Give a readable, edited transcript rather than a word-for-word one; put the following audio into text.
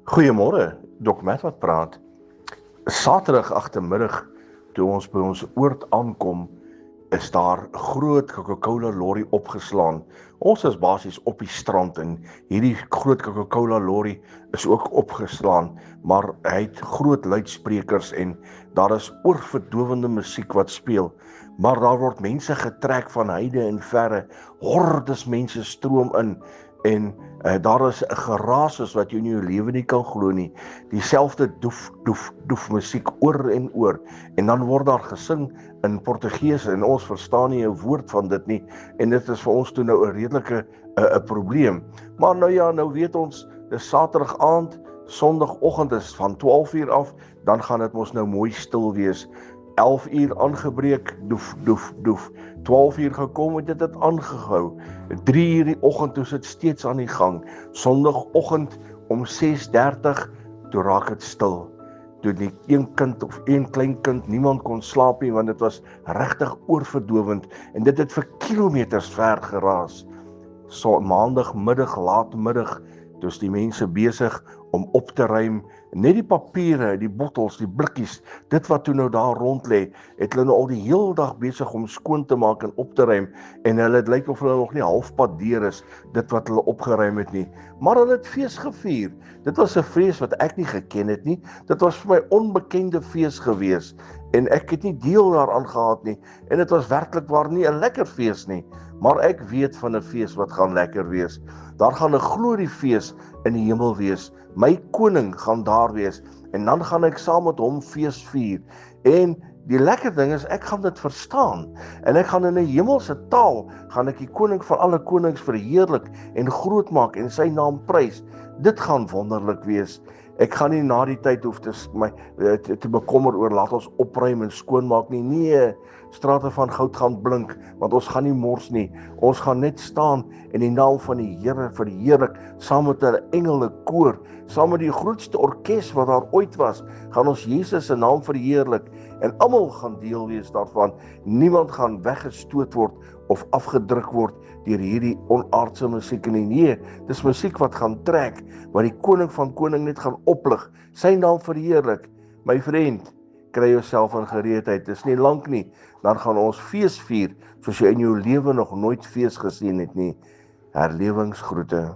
Goeiemôre, Dok Matt wat praat. Saterdag agtermiddag, toe ons by ons oord aankom, is daar 'n groot Coca-Cola lorry opgeslaan. Ons is basies op die strand en hierdie groot Coca-Cola lorry is ook opgeslaan, maar hy het groot luidsprekers en daar is oorverdowende musiek wat speel. Maar daar word mense getrek van heide en verre, hordes mense stroom in en daar is 'n geraas soos wat jy in jou lewe nie kan glo nie. Dieselfde doef, doef, doef musiek oor en oor. En dan word daar gesing in Portugees en ons verstaan nie 'n woord van dit nie. En dit is vir ons toe nou 'n redelike 'n probleem. Maar nou ja, nou weet ons, dis Saterdag aand, Sondagoggend is van 12 uur af, dan gaan dit mos nou mooi stil wees. 11 uur aangebreek, doef, doef, doef. 12 uur gekom, het dit aangehou. 3 uur die oggend, toe sit steeds aan die gang. Sondagoggend om 6:30, toe raak dit stil. Toe die een kind of een klein kind, niemand kon slaap nie, want dit was regtig oorverdowend. En dit het vir kilometers ver geraas. So maandagmiddag, laatmiddag, toe is die mense besig om op te ruim, net die papiere, die bottels, die blikkies, dit wat toe nou daar rond lê, het hulle nou al die heel dag besig om skoon te maak en op te ruim, en hulle het lyk of hulle nog nie halfpad deur is, dit wat hulle opgeruim het nie, maar hulle het fees gevier. Dit was 'n fees wat ek nie geken het nie, dit was vir my onbekende fees gewees, en ek het nie deel daaraan gehad nie, en dit was werklik waar nie 'n lekker fees nie, maar ek weet van 'n fees wat gaan lekker wees. Daar gaan 'n gloriefees in die hemel wees. My koning gaan daar wees en dan gaan ek saam met hom fees vier. En die lekker ding is, ek gaan dit verstaan en ek gaan in 'n hemelse taal gaan ek die koning van alle konings verheerlik en groot maak en sy naam prys. Dit gaan wonderlik wees. Ek gaan nie na die tyd hoef te bekommer oor laat ons opruim en skoonmaak nie. Nee, strate van goud gaan blink, want ons gaan nie mors nie. Ons gaan net staan en die naam van die Here verheerlik, saam met 'n engele koor, saam met die grootste orkes wat daar ooit was, gaan ons Jesus se naam verheerlik en almal gaan deel wees daarvan. Niemand gaan weggestoot word of afgedruk word deur hierdie onaardse musiek nie. Nee, dis musiek wat gaan trek, wat die koning van koning net gaan oplig, sy naam verheerlik. My vriend, kry jouself in gereedheid, dis nie lank nie, dan gaan ons fees vier, soos jy in jou lewe nog nooit fees gesien het nie. Herlewingsgroete.